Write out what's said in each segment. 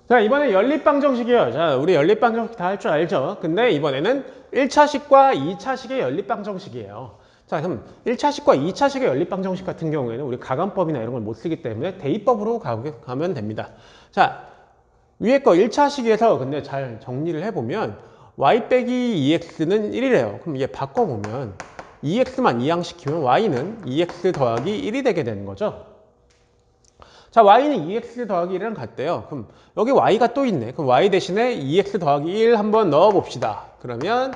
자, 이번에 연립방정식이에요. 자, 우리 연립방정식 다 할 줄 알죠? 근데 이번에는 1차식과 2차식의 연립방정식이에요. 자, 그럼 1차식과 2차식의 연립방정식 같은 경우에는 우리 가감법이나 이런 걸 못 쓰기 때문에 대입법으로 가면 됩니다. 자, 위에 거 1차식에서 근데 잘 정리를 해보면 y 빼기 2x는 1이래요. 그럼 이게 바꿔보면 2x만 이항시키면 y는 2x 더하기 1이 되게 되는 거죠. 자, y는 2x 더하기 1이랑 같대요. 그럼 여기 y가 또 있네. 그럼 y 대신에 2x 더하기 1 한번 넣어봅시다. 그러면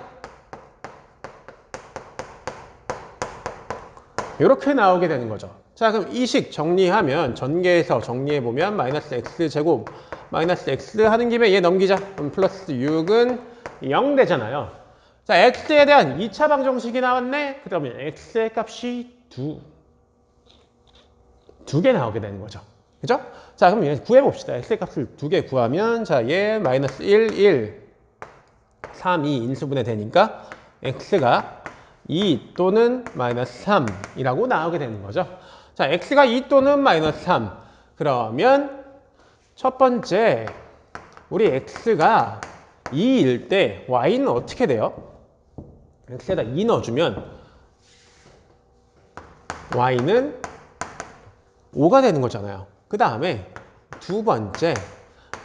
이렇게 나오게 되는 거죠. 자, 그럼 이 식 정리하면 전개해서 정리해보면 마이너스 x제곱 마이너스 x 하는 김에 얘 넘기자. 그럼 플러스 6은 0 되잖아요. 자, x에 대한 2차 방정식이 나왔네. 그러면 x의 값이 두 개 나오게 되는 거죠. 그죠? 자, 그럼 얘 구해봅시다. x의 값을 2개 구하면 자, 얘 마이너스 1, 1, 3, 2 인수분해 되니까 x가 2 또는 마이너스 3이라고 나오게 되는 거죠. 자, x가 2 또는 마이너스 3. 그러면 첫 번째 우리 x가 2일 때 y는 어떻게 돼요? x에다 2 넣어주면 y는 5가 되는 거잖아요. 그 다음에 두 번째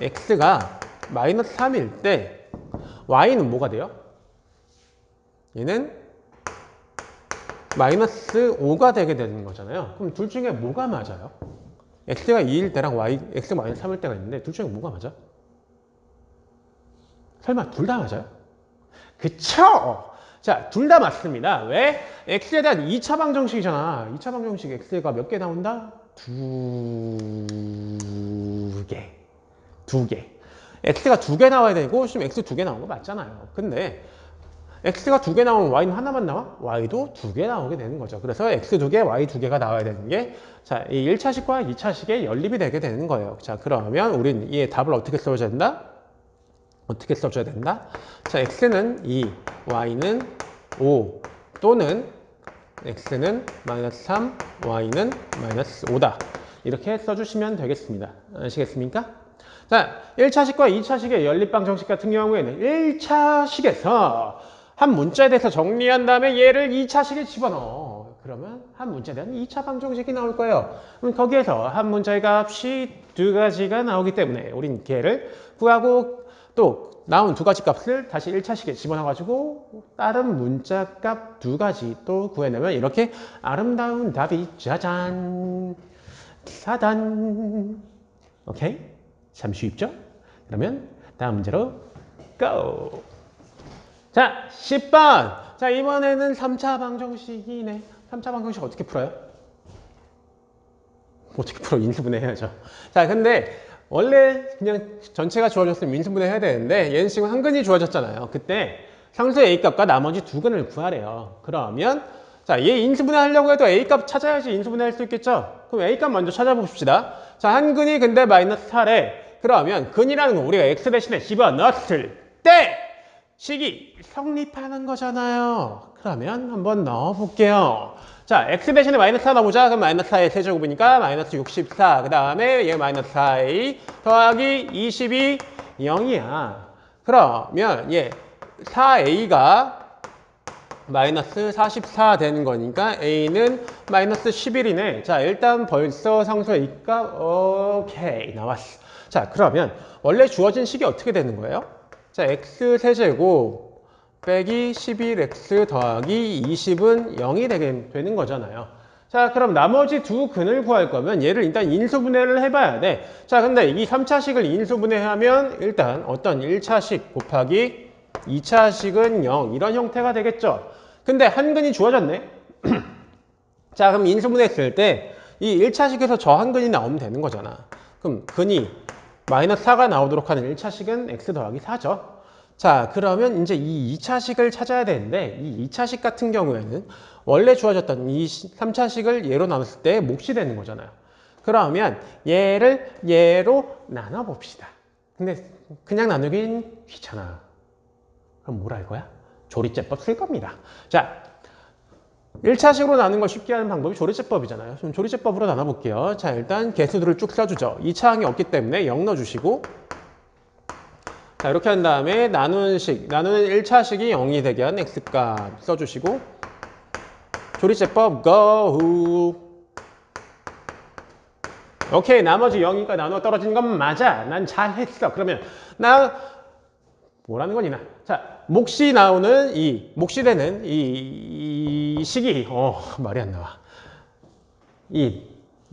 x가 마이너스 3일 때 y는 뭐가 돼요? 얘는 마이너스 5가 되게 되는 거잖아요. 그럼 둘 중에 뭐가 맞아요? x가 2일 때랑 x가 마이너스 3일 때가 있는데 둘 중에 뭐가 맞아? 설마 둘 다 맞아요? 그쵸? 자, 둘 다 맞습니다. 왜? x에 대한 2차 방정식이잖아. 2차 방정식 x가 몇 개 나온다? 두 개. x가 2개 나와야 되고 지금 x 2개 나온 거 맞잖아요. 근데 x가 2개 나오면 y는 하나만 나와? y도 2개 나오게 되는 거죠. 그래서 x 2개, y 2개가 나와야 되는 게 자, 이 1차식과 2차식의 연립이 되게 되는 거예요. 자, 그러면 우린 이 답을 어떻게 써줘야 된다? 어떻게 써줘야 된다? 자, x는 2, y는 5 또는 x는 마이너스 3, y는 마이너스 5다. 이렇게 써주시면 되겠습니다. 아시겠습니까? 자, 1차식과 2차식의 연립방정식 같은 경우에는 1차식에서 한 문자에 대해서 정리한 다음에 얘를 2차식에 집어넣어. 그러면 한 문자에 대한 2차 방정식이 나올 거예요. 그럼 거기에서 한 문자의 값이 두 가지가 나오기 때문에 우린 걔를 구하고 또 나온 두 가지 값을 다시 1차식에 집어넣어가지고 다른 문자 값 두 가지 또 구해내면 이렇게 아름다운 답이 짜잔 사단. 오케이? 참 쉽죠? 그러면 다음 문제로 고! 자, 10번. 자, 이번에는 3차 방정식이네. 3차 방정식 어떻게 풀어요? 어떻게 풀어? 인수분해 해야죠. 자, 근데 원래 그냥 전체가 주어졌으면 인수분해 해야 되는데 얘는 지금 한 근이 주어졌잖아요. 그때 상수 A값과 나머지 두 근을 구하래요. 그러면 자, 얘 인수분해 하려고 해도 A값 찾아야지 인수분해 할 수 있겠죠? 그럼 A값 먼저 찾아봅시다. 자, 한 근이 근데 마이너스 4래. 그러면 근이라는 건 우리가 X 대신에 집어넣었을 때 식이 성립하는 거잖아요. 그러면 한번 넣어볼게요. 자, x 대신에 마이너스 4 넣어보자. 그럼 마이너스 4의 세제곱이니까 마이너스 64. 그 다음에 얘 마이너스 4a 더하기 22, 0이야. 그러면 얘 4a가 마이너스 44 되는 거니까 a는 마이너스 11이네. 자, 일단 벌써 상수 a값 오케이 나왔어. 자, 그러면 원래 주어진 식이 어떻게 되는 거예요? 자, x 세제곱 빼기 11x 더하기 20은 0이 되는 거잖아요. 자, 그럼 나머지 두 근을 구할 거면 얘를 일단 인수분해를 해봐야 돼. 자, 근데 이 3차식을 인수분해하면 일단 어떤 1차식 곱하기 2차식은 0 이런 형태가 되겠죠. 근데 한 근이 주어졌네. 자, 그럼 인수분해했을 때 이 1차식에서 저 한 근이 나오면 되는 거잖아. 그럼 근이 마이너스 4가 나오도록 하는 1차식은 x 더하기 4죠. 자, 그러면 이제 이 2차식을 찾아야 되는데 이 2차식 같은 경우에는 원래 주어졌던 이 3차식을 얘로 나눴을 때 몫이 되는 거잖아요. 그러면 얘를 얘로 나눠봅시다. 근데 그냥 나누긴 귀찮아. 그럼 뭘 할 거야? 조리제법 쓸 겁니다. 자, 1차식으로 나눈 걸 쉽게 하는 방법이 조리제법이잖아요. 좀 조리제법으로 나눠볼게요. 자, 일단 개수들을 쭉 써주죠. 2차항이 없기 때문에 0 넣어주시고 자, 이렇게 한 다음에 나누는 1차식이 0이 되게 한 x값 써주시고 조리제법 go. 오케이, 나머지 0이니까 나누어 떨어지는 건 맞아. 난 잘했어. 그러면 나 뭐라는 거니 나? 자, 몫이 나오는 몫이 되는 이 식이 말이 안 나와. 이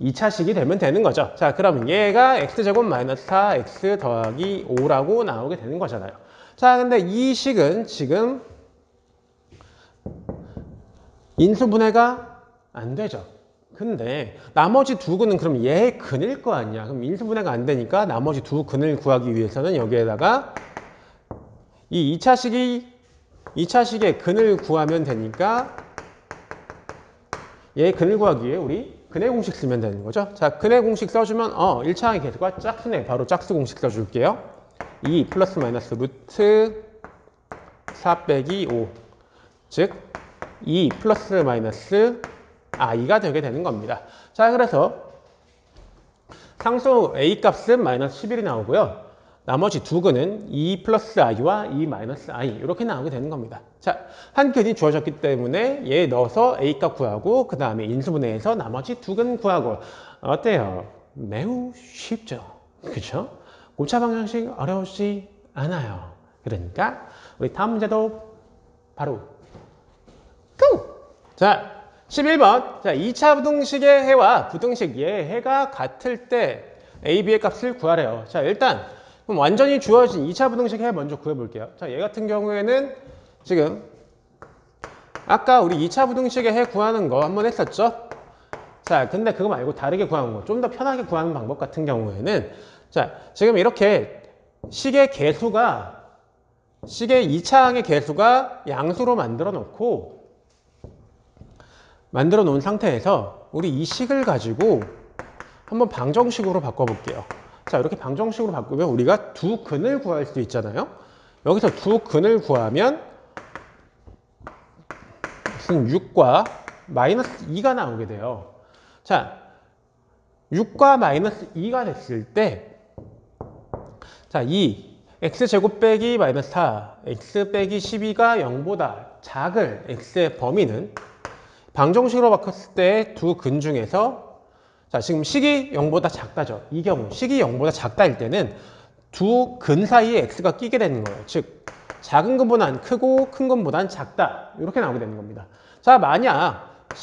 2차식이 되면 되는 거죠. 자, 그러면 얘가 x제곱 마이너스 4x 더하기 5라고 나오게 되는 거잖아요. 자, 근데 이 식은 지금 인수분해가 안 되죠. 근데 나머지 두 근은 그럼 얘의 근일 거 아니야. 그럼 인수분해가 안 되니까 나머지 두 근을 구하기 위해서는 여기에다가 이 2차식의 근을 구하면 되니까 얘의 근을 구하기 위해 우리 근의 공식 쓰면 되는 거죠. 자, 근의 공식 써주면 1차항의 계수가 짝수네. 바로 짝수 공식 써줄게요. 2 플러스 마이너스 루트 4 빼기 5. 즉 2 플러스 마이너스 i가 되게 되는 겁니다. 자, 그래서 상수 a 값은 마이너스 11이 나오고요. 나머지 두 근은 2 플러스 i와 2 마이너스 i 이렇게 나오게 되는 겁니다. 자, 한 근이 주어졌기 때문에 얘 넣어서 a 값 구하고 그 다음에 인수분해해서 나머지 두 근 구하고. 어때요? 매우 쉽죠? 그렇죠? 고차 방정식 어려우지 않아요. 그러니까 우리 다음 문제도 바로 고! 자, 11번. 자, 2차 부등식의 해와 부등식 얘 해가 같을 때 a, b의 값을 구하래요. 자, 일단 그럼 완전히 주어진 2차 부등식 해 먼저 구해볼게요. 자, 얘 같은 경우에는 지금 아까 우리 2차 부등식의 해 구하는 거 한번 했었죠? 자, 근데 그거 말고 다르게 구하는 거, 좀 더 편하게 구하는 방법 같은 경우에는 자, 지금 이렇게 식의 2차항의 개수가 양수로 만들어 놓은 상태에서 우리 이 식을 가지고 한번 방정식으로 바꿔볼게요. 자, 이렇게 방정식으로 바꾸면 우리가 두 근을 구할 수 있잖아요. 여기서 두 근을 구하면 무슨 6과 마이너스 2가 나오게 돼요. 자, 6과 마이너스 2가 됐을 때 자, 이 x제곱 빼기 마이너스 4, x 빼기 12가 0보다 작을 x의 범위는 방정식으로 바꿨을 때 두 근 중에서 자, 지금 식이 0보다 작다죠. 이 경우 식이 0보다 작다일 때는 두 근 사이에 x가 끼게 되는 거예요. 즉 작은 근보단 크고 큰 근보단 작다. 이렇게 나오게 되는 겁니다. 자, 만약 이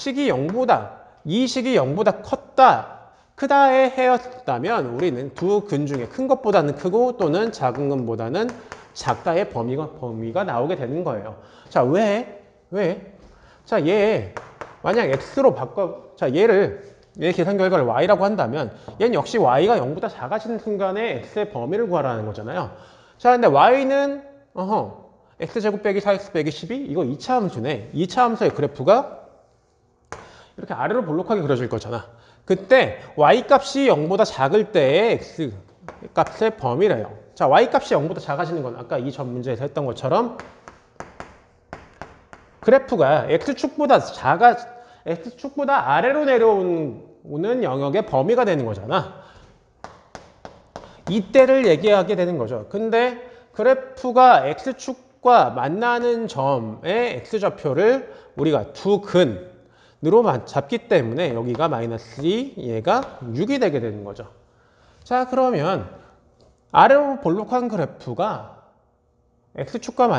식이 0보다 크다의 해였다면 우리는 두 근 중에 큰 것보다는 크고 또는 작은 것보다는 작다의 범위가 나오게 되는 거예요. 자, 왜? 자, 얘 만약 x로 얘 계산 결과를 y라고 한다면 얘는 역시 y가 0보다 작아지는 순간에 x의 범위를 구하라는 거잖아요. 자, 근데 y는 x제곱 빼기 4x 빼기 12 이거 2차 함수네. 2차 함수의 그래프가 이렇게 아래로 볼록하게 그려질 거잖아. 그때 y값이 0보다 작을 때의 x값의 범위래요. 자, y값이 0보다 작아지는 건 아까 이 전 문제에서 했던 것처럼 그래프가 x축보다 아래로 내려오는 영역의 범위가 되는 거잖아. 이때를 얘기하게 되는 거죠. 근데 그래프가 x축과 만나는 점의 x좌표를 우리가 두 근으로 잡기 때문에 여기가 마이너스 2, 얘가 6이 되게 되는 거죠. 자, 그러면 아래로 볼록한 그래프가 x축보다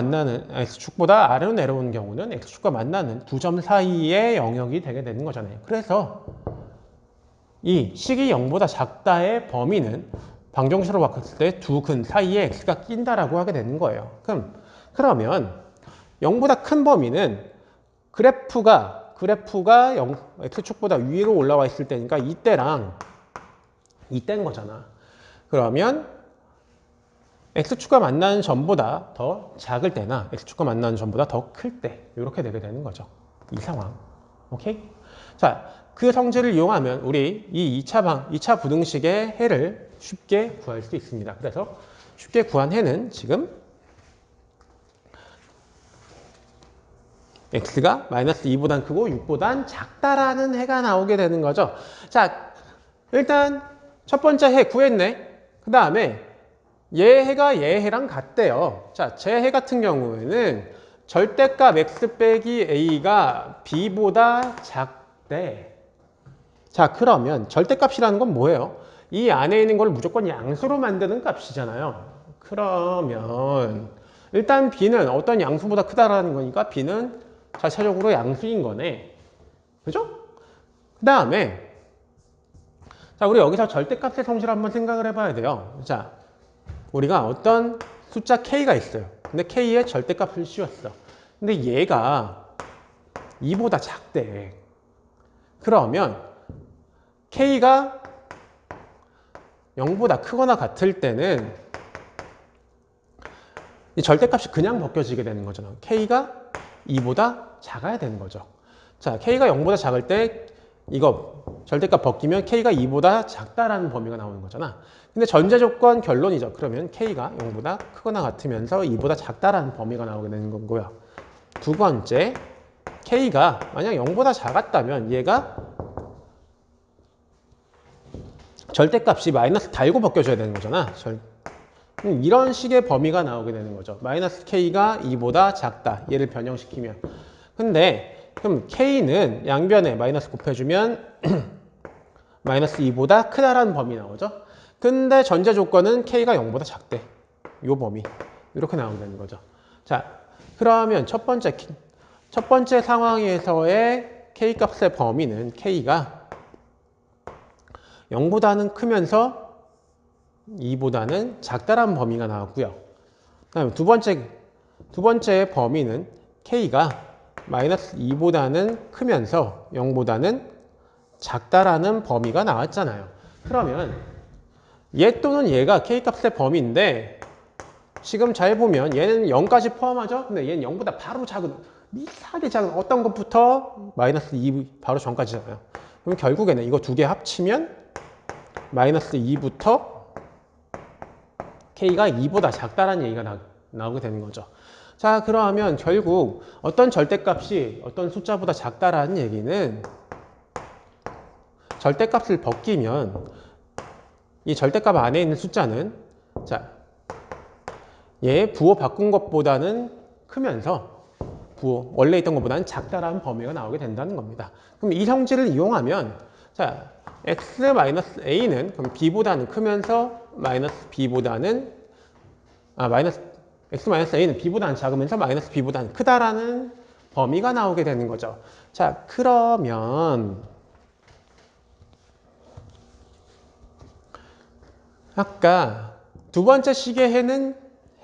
아래로 내려오는 경우는 x축과 만나는 두 점 사이의 영역이 되게 되는 거잖아요. 그래서 이 식이 0보다 작다의 범위는 방정식으로 바꿨을 때 두 근 사이에 x가 낀다라고 하게 되는 거예요. 그러면 0보다 큰 범위는 그래프가 x축보다 위로 올라와 있을 때니까 이때인 거잖아. 그러면 x축과 만나는 점보다 더 작을 때나 x축과 만나는 점보다 더 클 때 이렇게 되게 되는 거죠. 이 상황. 오케이? 자, 그 성질을 이용하면 우리 이 2차 부등식의 해를 쉽게 구할 수 있습니다. 그래서 쉽게 구한 해는 지금 x가 마이너스 2보단 크고 6보단 작다라는 해가 나오게 되는 거죠. 자, 일단 첫 번째 해 구했네. 그 다음에 얘 해가 얘 해랑 같대요. 자, 제 해 같은 경우에는 절대값 x 빼기 a가 b보다 작대. 자, 그러면 절대값이라는 건 뭐예요? 이 안에 있는 걸 무조건 양수로 만드는 값이잖아요. 그러면 일단 b는 어떤 양수보다 크다라는 거니까 b는 자체적으로 양수인 거네. 그죠? 그 다음에 자, 우리 여기서 절대값의 성질을 한번 생각을 해봐야 돼요. 자, 우리가 어떤 숫자 k가 있어요. 근데 k의 절대값을 씌웠어. 근데 얘가 2보다 작대. 그러면 k가 0보다 크거나 같을 때는 이 절대값이 그냥 벗겨지게 되는 거잖아. k가 2보다 작아야 되는 거죠. 자, k가 0보다 작을 때 이거 절대값 벗기면 k가 2보다 작다라는 범위가 나오는 거잖아. 근데 전제 조건 결론이죠. 그러면 k가 0보다 크거나 같으면서 2보다 작다라는 범위가 나오게 되는 거고요. 두 번째, k가 만약 0보다 작았다면 얘가 절대값이 마이너스 달고 벗겨져야 되는 거잖아. 이런 식의 범위가 나오게 되는 거죠. 마이너스 k가 2보다 작다. 얘를 변형시키면. 근데 그럼 k는 양변에 마이너스 곱해주면 마이너스 2보다 크다라는 범위 나오죠. 근데 전제 조건은 k가 0보다 작대. 요 범위. 이렇게 나오게 되는 거죠. 자, 그러면 첫 번째 상황에서의 k 값의 범위는 k가 0보다는 크면서 2보다는 작다라는 범위가 나왔고요. 그다음에 두 번째 범위는 k가 마이너스 2보다는 크면서 0보다는 작다라는 범위가 나왔잖아요. 그러면 얘 또는 얘가 k값의 범위인데 지금 잘 보면 얘는 0까지 포함하죠? 근데 얘는 0보다 바로 작은, 미세하게 작은 어떤 것부터 마이너스 2 바로 전까지잖아요. 그럼 결국에는 이거 두 개 합치면 마이너스 2부터 k가 2보다 작다라는 얘기가 나오게 되는 거죠. 자, 그러면 결국 어떤 절대값이 어떤 숫자보다 작다라는 얘기는 절대값을 벗기면 이 절대값 안에 있는 숫자는 자, 얘 부호 바꾼 것보다는 크면서 부호 원래 있던 것보다는 작다라는 범위가 나오게 된다는 겁니다. 그럼 이 성질을 이용하면 자, x-a는 그럼 b보다는 크면서 마이너스 b보다는 마이너스 x-a는 b보다는 작으면서 마이너스 b보다는 크다라는 범위가 나오게 되는 거죠. 자, 그러면 아까 두 번째 식의 해는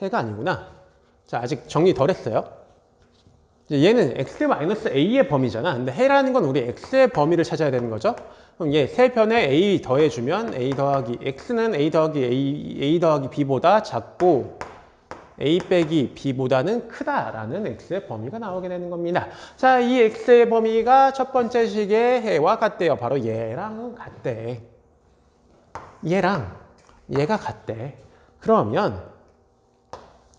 해가 아니구나. 자, 아직 정리 덜 했어요. 얘는 x-a의 범위잖아. 근데 해라는 건 우리 x의 범위를 찾아야 되는 거죠. 그럼 얘 세 편에 a 더해주면 a 더하기 x는 a 더하기 a 더하기 b보다 작고 a 빼기 b보다는 크다라는 x의 범위가 나오게 되는 겁니다. 자, 이 x의 범위가 첫 번째 식의 해와 같대요. 바로 얘랑 같대. 얘가 같대. 그러면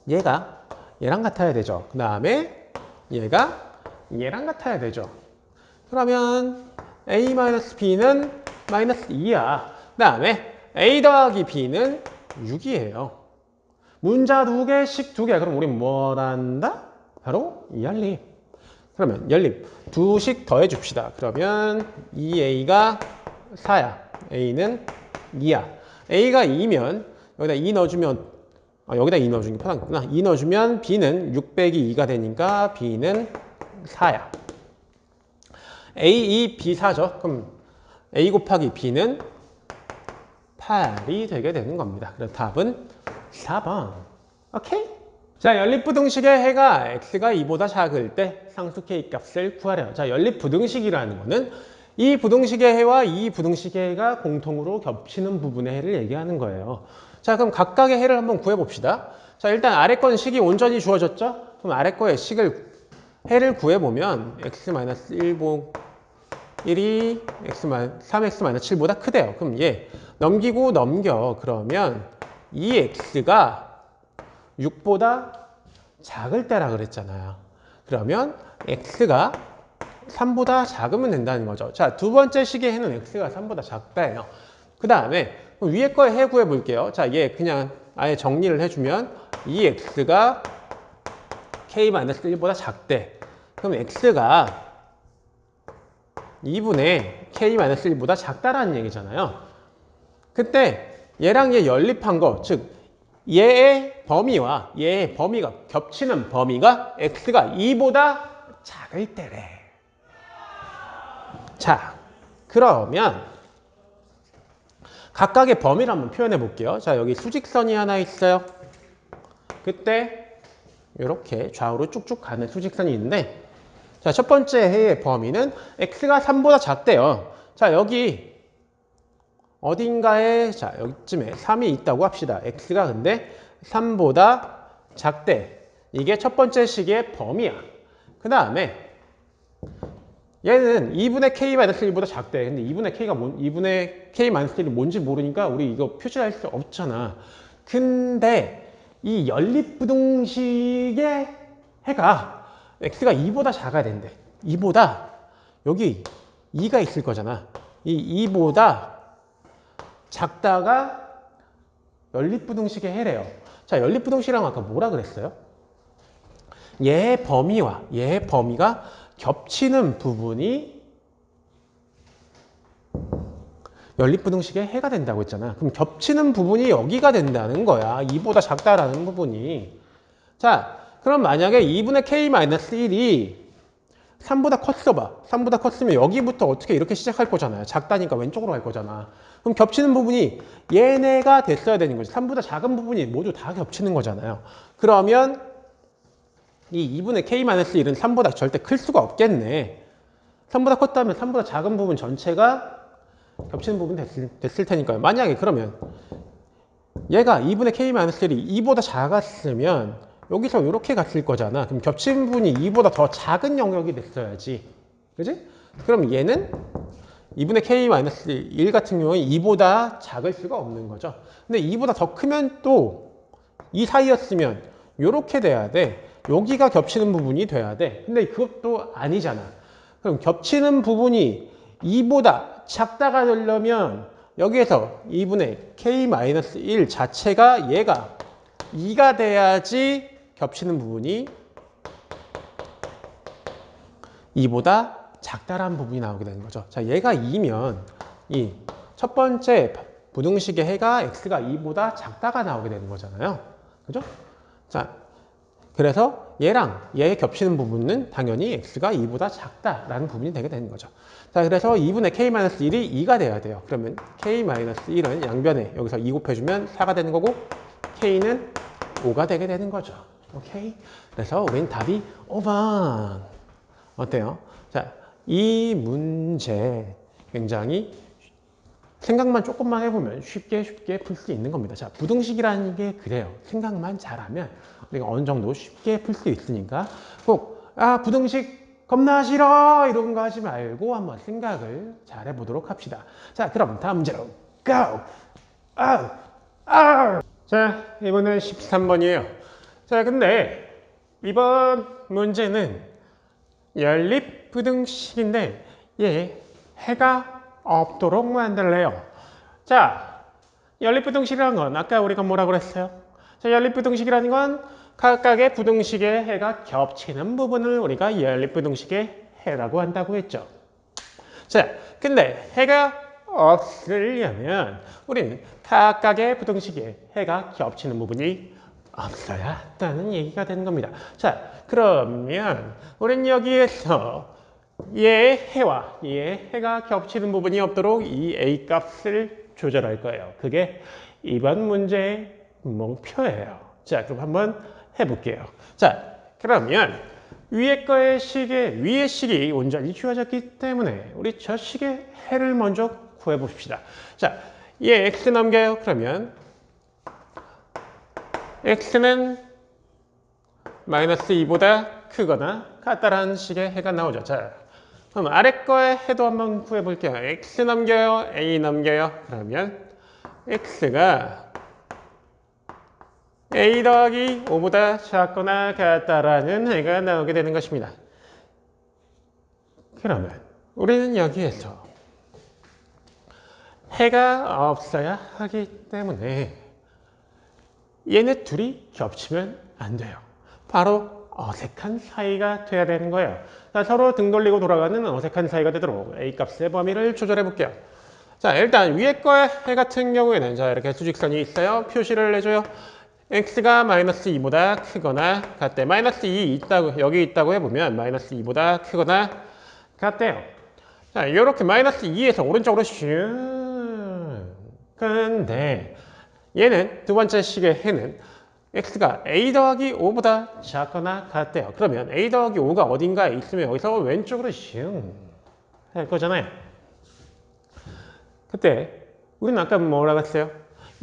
얘랑 같아야 되죠. 그 다음에 얘랑 같아야 되죠. 그러면 a-b는 마이너스 2야. 그 다음에 a 더하기 b는 6이에요. 문자 두 개, 식 두 개. 그럼 우린 뭘 한다? 바로 연립. 그러면 연립 두 식 더해 줍시다. 그러면 2a가 4야. a는 2야. a가 2면 여기다 2 넣어주면 여기다 2 넣어주는 게 편하겠구나. 2 넣어주면 b는 6 빼기 2가 되니까 b는 4야. a, 2, b 4죠. 그럼 a 곱하기 b는 8이 되게 되는 겁니다. 그래서 답은 4번. 오케이? 자, 연립부등식의 해가 x가 2보다 작을 때 상수 k 값을 구하래요. 자, 연립부등식이라는 거는 이 부등식의 해와 이 부등식의 해가 공통으로 겹치는 부분의 해를 얘기하는 거예요. 자, 그럼 각각의 해를 한번 구해봅시다. 자, 일단 아래 건 식이 온전히 주어졌죠? 그럼 아래 거의 해를 구해보면 x-1이 3x-7보다 크대요. 그럼 얘 넘기고 넘겨. 그러면 이 x가 6보다 작을 때라 그랬잖아요. 그러면 x가 3보다 작으면 된다는 거죠. 자, 두 번째 식의 해는 x가 3보다 작다예요. 그 다음에 위에 거에 해 구해볼게요. 자, 얘 그냥 아예 정리를 해주면 이 x가 k-1보다 작대. 그럼 x가 2분의 k-1보다 작다라는 얘기잖아요. 그때 얘랑 얘 연립한 거, 즉 얘의 범위와 얘의 범위가 겹치는 범위가 x가 2보다 작을 때래. 자, 그러면 각각의 범위를 한번 표현해 볼게요. 자, 여기 수직선이 하나 있어요. 그때 이렇게 좌우로 쭉쭉 가는 수직선이 있는데, 자, 첫 번째 해의 범위는 x가 3보다 작대요. 자, 여기 어딘가에, 자, 여기쯤에 3이 있다고 합시다. x가 근데 3보다 작대. 이게 첫 번째 식의 범위야. 그 다음에 얘는 2분의 k-1보다 작대. 근데 2분의 k-1이 뭔지 모르니까 우리 이거 표시할 수 없잖아. 근데 이 연립부등식의 해가 x가 2보다 작아야 된대. 2보다 여기 2가 있을 거잖아. 이 2보다 작다가 연립부등식의 해래요. 자, 연립부등식이랑 아까 뭐라 그랬어요? 얘의 범위와 얘의 범위가 겹치는 부분이 연립부등식의 해가 된다고 했잖아. 그럼 겹치는 부분이 여기가 된다는 거야. 2보다 작다라는 부분이. 자, 그럼 만약에 2분의 k-1이 3보다 컸어봐. 3보다 컸으면 여기부터 어떻게 이렇게 시작할 거잖아요. 작다니까 왼쪽으로 갈 거잖아. 그럼 겹치는 부분이 얘네가 됐어야 되는 거지. 3보다 작은 부분이 모두 다 겹치는 거잖아요. 그러면 이 2분의 k-1은 3보다 절대 클 수가 없겠네. 3보다 컸다면 3보다 작은 부분 전체가 겹치는 부분이 됐을 테니까요. 만약에 그러면 얘가 2분의 k-1이 2보다 작았으면 여기서 이렇게 갔을 거잖아. 그럼 겹치는 부분이 2보다 더 작은 영역이 됐어야지. 그지? 그럼 얘는 2분의 k-1 같은 경우에 2보다 작을 수가 없는 거죠. 근데 2보다 더 크면 또 이 사이였으면 이렇게 돼야 돼. 여기가 겹치는 부분이 돼야 돼. 근데 그것도 아니잖아. 그럼 겹치는 부분이 2보다 작다가 되려면 여기에서 2분의 k-1 자체가 얘가 2가 돼야지 겹치는 부분이 2보다 작다란 부분이 나오게 되는 거죠. 자, 얘가 2면 이 첫 번째 부등식의 해가 x가 2보다 작다가 나오게 되는 거잖아요. 그죠? 자, 그래서 얘랑 얘 겹치는 부분은 당연히 x가 2보다 작다라는 부분이 되게 되는 거죠. 자, 그래서 2분의 k-1이 2가 돼야 돼요. 그러면 k-1은 양변에 여기서 2 곱해주면 4가 되는 거고 k는 5가 되게 되는 거죠. 오케이? 그래서 우린 답이 5번. 어때요? 자, 이 문제 굉장히 생각만 조금만 해보면 쉽게 풀 수 있는 겁니다. 자, 부등식이라는 게 그래요. 생각만 잘하면 우리가 어느 정도 쉽게 풀 수 있으니까 꼭 부등식 겁나 싫어 이런 거 하지 말고 한번 생각을 잘 해보도록 합시다. 자, 그럼 다음 문제로 go! 자, 이번엔 13번이에요. 자, 근데 이번 문제는 연립부등식인데 얘 해가 없도록 만들래요. 자, 연립부등식이라는 건 아까 우리가 뭐라고 그랬어요? 자, 연립부등식이라는 건 각각의 부등식의 해가 겹치는 부분을 우리가 연립부등식의 해라고 한다고 했죠. 자, 근데 해가 없으려면 우리는 각각의 부등식의 해가 겹치는 부분이 없어야 한다는 얘기가 되는 겁니다. 자, 그러면 우리는 여기에서 얘의 해와 얘의 해가 겹치는 부분이 없도록 이 a 값을 조절할 거예요. 그게 이번 문제의 목표예요. 자, 그럼 한번 해볼게요. 자, 그러면 위의 식이 온전히 주어졌기 때문에 우리 저 식의 해를 먼저 구해봅시다. 자, 얘 x 넘겨요. 그러면 x는 마이너스 2보다 크거나 같다라는 식의 해가 나오죠. 자, 그럼 아래 거의 해도 한번 구해볼게요. x 넘겨요, a 넘겨요. 그러면 x가 a 더하기 5보다 작거나 같다라는 해가 나오게 되는 것입니다. 그러면 우리는 여기에서 해가 없어야 하기 때문에 얘네 둘이 겹치면 안 돼요. 바로 어색한 사이가 돼야 되는 거예요. 자, 서로 등 돌리고 돌아가는 어색한 사이가 되도록 A값의 범위를 조절해 볼게요. 자, 일단 위에 거에 해 같은 경우에는 자, 이렇게 수직선이 있어요. 표시를 해줘요. x가 마이너스 2보다 크거나 같대. 마이너스 2 있다고, 여기 있다고 해보면 마이너스 2보다 크거나 같대요. 자, 이렇게 마이너스 2에서 오른쪽으로 슝. 근데 얘는 두 번째 식의 해는 x가 a 더하기 5보다 작거나 같대요. 그러면 a 더하기 5가 어딘가에 있으면 여기서 왼쪽으로 슝 할 거잖아요. 그때 우리는 아까 뭐라고 했어요?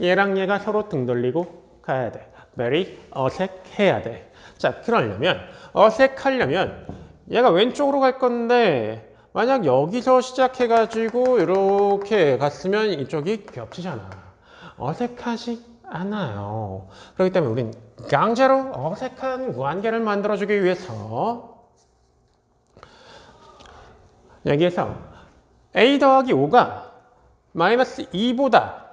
얘랑 얘가 서로 등 돌리고 가야 돼. very 어색해야 돼. 자, 그러려면 어색하려면 얘가 왼쪽으로 갈 건데 만약 여기서 시작해가지고 이렇게 갔으면 이쪽이 겹치잖아. 어색하지 않아요. 그렇기 때문에 우린 강제로 어색한 관계를 만들어주기 위해서 여기에서 a 더하기 5가 마이너스 2보다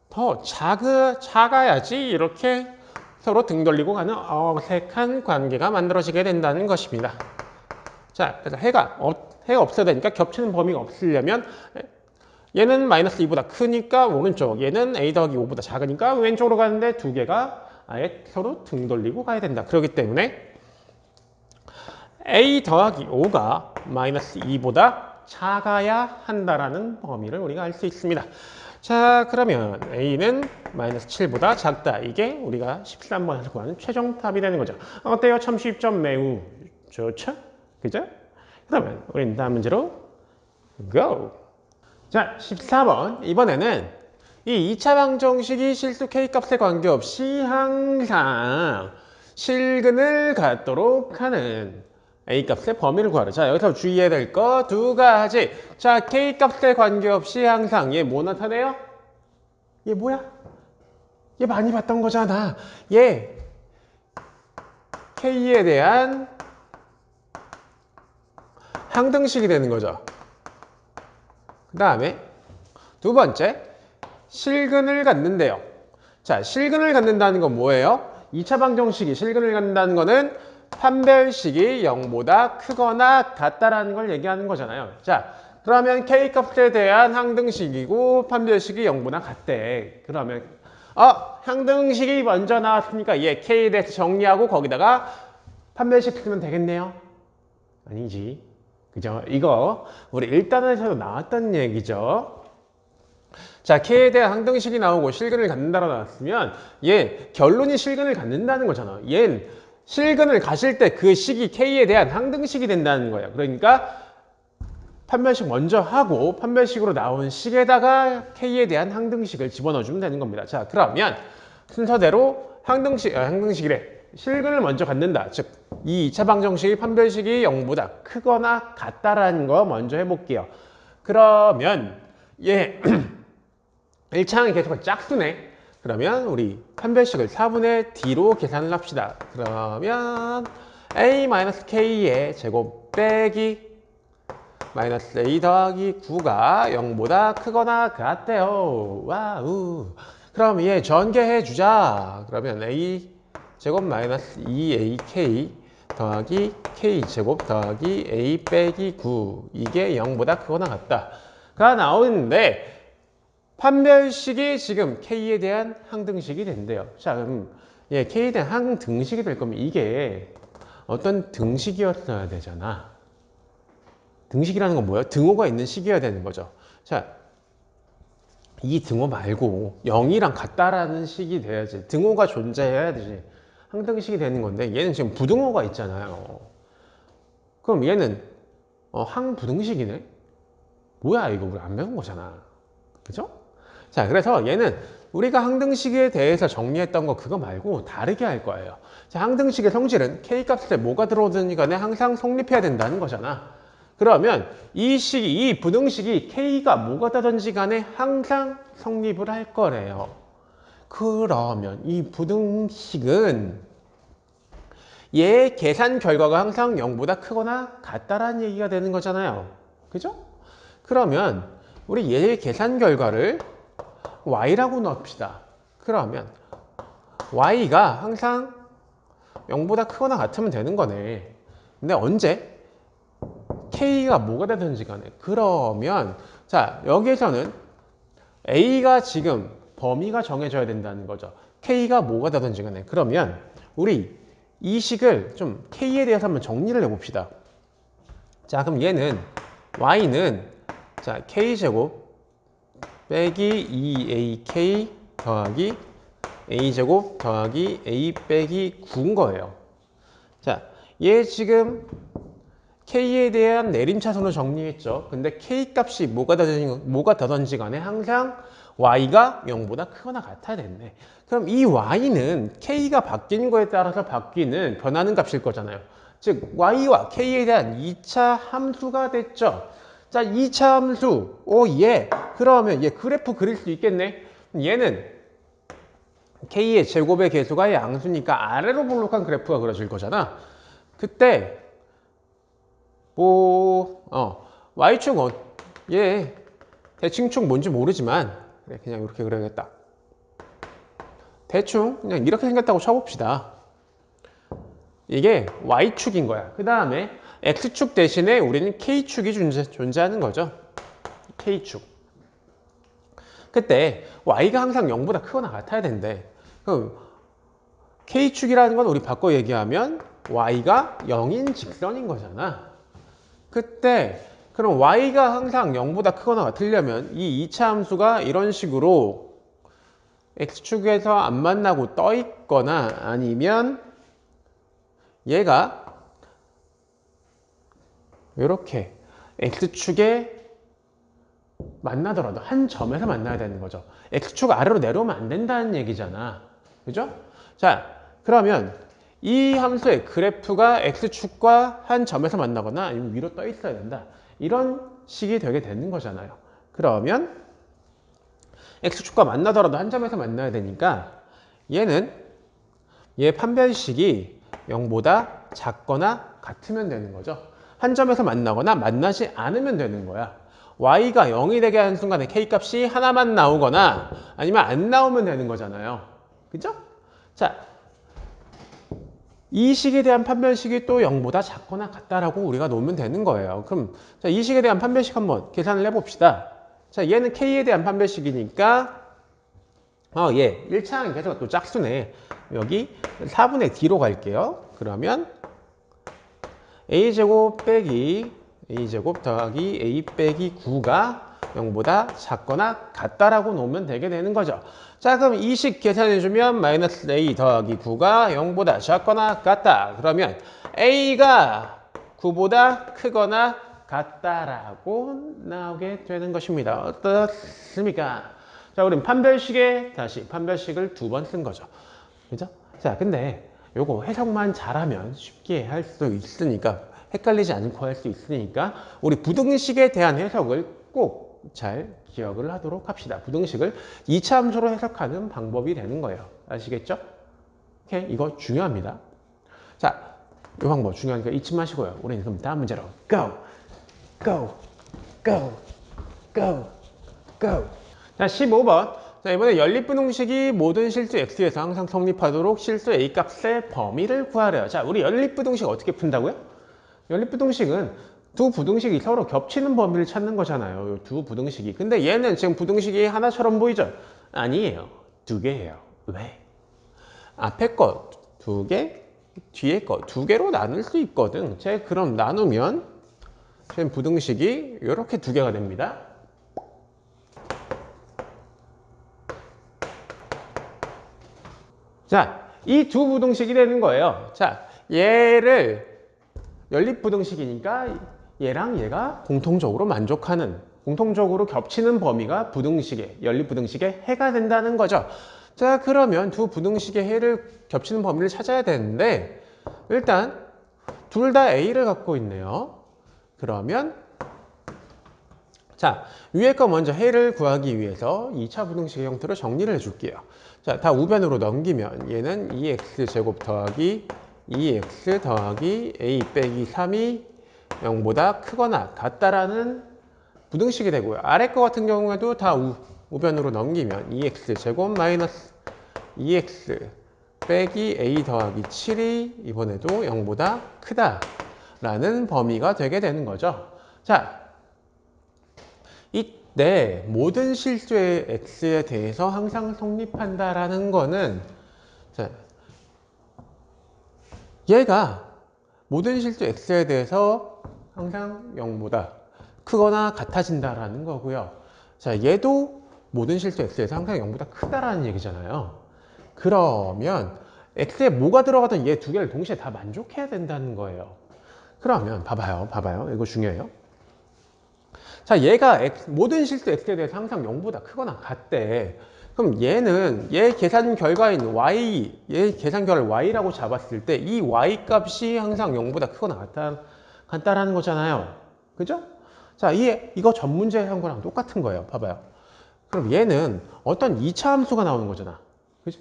더 작아야지 이렇게 서로 등 돌리고 가는 어색한 관계가 만들어지게 된다는 것입니다. 자, 그래서 해가 없어야 되니까 겹치는 범위가 없으려면 얘는 마이너스 2보다 크니까 오른쪽, 얘는 a 더하기 5보다 작으니까 왼쪽으로 가는데 두 개가 아예 서로 등 돌리고 가야 된다. 그렇기 때문에 a 더하기 5가 마이너스 2보다 작아야 한다라는 범위를 우리가 알 수 있습니다. 자, 그러면 a는 마이너스 7보다 작다. 이게 우리가 13번에서 구하는 최종 답이 되는 거죠. 어때요? 참 쉽죠? 매우 좋죠? 그죠? 그러면 우린 다음 문제로 go! 자, 14번. 이번에는 이 2차 방정식이 실수 k값에 관계없이 항상 실근을 갖도록 하는 A값의 범위를 구하라. 자, 여기서 주의해야 될 거 두 가지. 자, K값에 관계없이 항상 얘 뭐 나타내요? 얘 뭐야? 얘 많이 봤던 거잖아. 얘 K에 대한 항등식이 되는 거죠. 그 다음에 두 번째, 실근을 갖는데요. 자, 실근을 갖는다는 건 뭐예요? 2차 방정식이 실근을 갖는다는 거는 판별식이 0보다 크거나 같다라는 걸 얘기하는 거잖아요. 자, 그러면 K값에 대한 항등식이고 판별식이 0보다 같대. 그러면 항등식이 먼저 나왔으니까 얘 K에 대해서 정리하고 거기다가 판별식 쓰면 되겠네요. 아니지. 그죠? 이거 우리 1단원에서도 나왔던 얘기죠. 자, K에 대한 항등식이 나오고 실근을 갖는다로 나왔으면 얘 결론이 실근을 갖는다는 거잖아. 얘는 실근을 가실 때 그 식이 K에 대한 항등식이 된다는 거예요. 그러니까 판별식 먼저 하고 판별식으로 나온 식에다가 K에 대한 항등식을 집어넣어주면 되는 겁니다. 자, 그러면 순서대로 항등식이래. 실근을 먼저 갖는다. 즉, 이 2차 방정식이 판별식이 0보다 크거나 같다라는 거 먼저 해볼게요. 그러면 얘 1차항이 계속 짝수네. 그러면 우리 판별식을 4분의 D로 계산을 합시다. 그러면 A-K의 제곱 빼기 마이너스 A 더하기 9가 0보다 크거나 같대요. 와우. 그럼 얘 전개해 주자. 그러면 A 제곱 마이너스 2AK 더하기 K 제곱 더하기 A 빼기 9 이게 0보다 크거나 같다가 나오는데 판별식이 지금 K에 대한 항등식이 된대요. 자, 그럼 K에 대한 항등식이 될 거면 이게 어떤 등식이었어야 되잖아. 등식이라는 건 뭐예요? 등호가 있는 식이어야 되는 거죠. 자, 이 등호 말고 0이랑 같다라는 식이 돼야지. 등호가 존재해야 되지. 항등식이 되는 건데 얘는 지금 부등호가 있잖아요. 그럼 얘는 항부등식이네? 뭐야 이거 우리 안 배운 거잖아. 그죠? 자, 그래서 얘는 우리가 항등식에 대해서 정리했던 거 그거 말고 다르게 할 거예요. 자, 항등식의 성질은 K값에 뭐가 들어오든지 간에 항상 성립해야 된다는 거잖아. 그러면 이 부등식이 K가 뭐가 되든지 간에 항상 성립을 할 거래요. 그러면 이 부등식은 얘 계산 결과가 항상 0보다 크거나 같다라는 얘기가 되는 거잖아요. 그죠? 그러면 우리 얘의 계산 결과를 y라고 넣읍시다. 그러면 y가 항상 0보다 크거나 같으면 되는 거네. 근데 언제? k가 뭐가 되든지 간에. 그러면 자, 여기에서는 a가 지금 범위가 정해져야 된다는 거죠. k가 뭐가 되든지 간에. 그러면 우리 이 식을 좀 k에 대해서 한번 정리를 해봅시다. 자, 그럼 얘는 y는 자 k제곱 빼기 2ak 더하기 a제곱 더하기 a 빼기 9인 거예요. 자, 얘 지금 k에 대한 내림차순으로 정리했죠. 근데 k 값이 뭐가 되든지 간에 항상 y가 0보다 크거나 같아야 되네. 그럼 이 y는 k가 바뀌는 거에 따라서 바뀌는 변하는 값일 거잖아요. 즉 y와 k에 대한 2차 함수가 됐죠. 자, 2차 함수. 오, 얘. 그러면 얘 그래프 그릴 수 있겠네. 얘는 k의 제곱의 개수가 양수니까 아래로 볼록한 그래프가 그려질 거잖아. 그때 y축 얘 대칭축 뭔지 모르지만 그냥 이렇게 그려야겠다. 대충 그냥 이렇게 생겼다고 쳐봅시다. 이게 y축인 거야. 그 다음에 x축 대신에 우리는 k축이 존재하는 거죠. k축. 그때 y가 항상 0보다 크거나 같아야 된대. 그럼 k축이라는 건 우리 바꿔 얘기하면 y가 0인 직선인 거잖아. 그때 그럼 y가 항상 0보다 크거나 같으려면 이 2차 함수가 이런 식으로 x축에서 안 만나고 떠 있거나 아니면 얘가 이렇게 x축에 만나더라도 한 점에서 만나야 되는 거죠. x축 아래로 내려오면 안 된다는 얘기잖아. 그죠? 자, 그러면 이 함수의 그래프가 x축과 한 점에서 만나거나 아니면 위로 떠 있어야 된다. 이런 식이 되게 되는 거잖아요. 그러면 x축과 만나더라도 한 점에서 만나야 되니까 얘 판별식이 0보다 작거나 같으면 되는 거죠. 한 점에서 만나거나 만나지 않으면 되는 거야. y가 0이 되게 하는 순간에 k값이 하나만 나오거나 아니면 안 나오면 되는 거잖아요. 그죠? 자, 이 식에 대한 판별식이 또 0보다 작거나 같다라고 우리가 놓으면 되는 거예요. 그럼 자, 이 식에 대한 판별식 한번 계산을 해봅시다. 자, 얘는 k에 대한 판별식이니까 얘 1차항 계수가 또 짝수네. 여기 4분의 d로 갈게요. 그러면 a제곱 빼기 a제곱 더하기 a 빼기 9가 0보다 작거나 같다라고 놓으면 되게 되는 거죠. 자, 그럼 이 식 계산해주면 마이너스 a 더하기 9가 0보다 작거나 같다. 그러면 a가 9보다 크거나 같다라고 나오게 되는 것입니다. 어떻습니까? 자, 우린 판별식에 다시 판별식을 두 번 쓴 거죠. 그죠? 자, 근데 요거 해석만 잘하면 쉽게 할 수 있으니까 헷갈리지 않고 할 수 있으니까 우리 부등식에 대한 해석을 꼭 잘 기억을 하도록 합시다. 부등식을 2차 함수로 해석하는 방법이 되는 거예요. 아시겠죠? 오케이, 이거 중요합니다. 자, 이 방법 중요하니까 잊지 마시고요. 우리는 그럼 다음 문제로 go, go, go, go, go. 자, 15번. 자, 이번에 연립부등식이 모든 실수 x에서 항상 성립하도록 실수 a 값의 범위를 구하래요. 자, 우리 연립부등식 어떻게 푼다고요? 연립부등식은 두 부등식이 서로 겹치는 범위를 찾는 거잖아요. 두 부등식이. 근데 얘는 지금 부등식이 하나처럼 보이죠? 아니에요. 두 개예요. 왜? 앞에 거 두 개, 뒤에 거 두 개로 나눌 수 있거든. 그럼 나누면 지금 부등식이 이렇게 두 개가 됩니다. 자, 이 두 부등식이 되는 거예요. 자, 얘를 연립부등식이니까 얘랑 얘가 공통적으로 만족하는, 공통적으로 겹치는 범위가 부등식의, 연립부등식의 해가 된다는 거죠. 자, 그러면 두 부등식의 해를 겹치는 범위를 찾아야 되는데 일단 둘 다 a를 갖고 있네요. 그러면 자, 위에 거 먼저 해를 구하기 위해서 2차 부등식의 형태로 정리를 해줄게요. 자, 다 우변으로 넘기면 얘는 2x제곱 더하기 2x 더하기 a 빼기 3이 0보다 크거나 같다라는 부등식이 되고요. 아래 거 같은 경우에도 다 우변으로 넘기면 2x제곱 마이너스 2x 빼기 a 더하기 7이 이번에도 0보다 크다라는 범위가 되게 되는 거죠. 자, 이때 모든 실수의 x에 대해서 항상 성립한다라는 거는, 자, 얘가 모든 실수 x에 대해서 항상 0보다 크거나 같아진다라는 거고요. 자, 얘도 모든 실수 x에서 항상 0보다 크다라는 얘기잖아요. 그러면 x에 뭐가 들어가든 얘 두 개를 동시에 다 만족해야 된다는 거예요. 그러면 봐봐요. 이거 중요해요. 자, 얘가 모든 실수 x에 대해서 항상 0보다 크거나 같대. 그럼 얘는 얘 계산 결과인 y, 얘 계산 결과를 y라고 잡았을 때 이 y 값이 항상 0보다 크거나 같다라는 거잖아요. 그죠? 자, 이거 전 문제 한 거랑 똑같은 거예요. 봐봐요. 그럼 얘는 어떤 2차 함수가 나오는 거잖아. 그죠?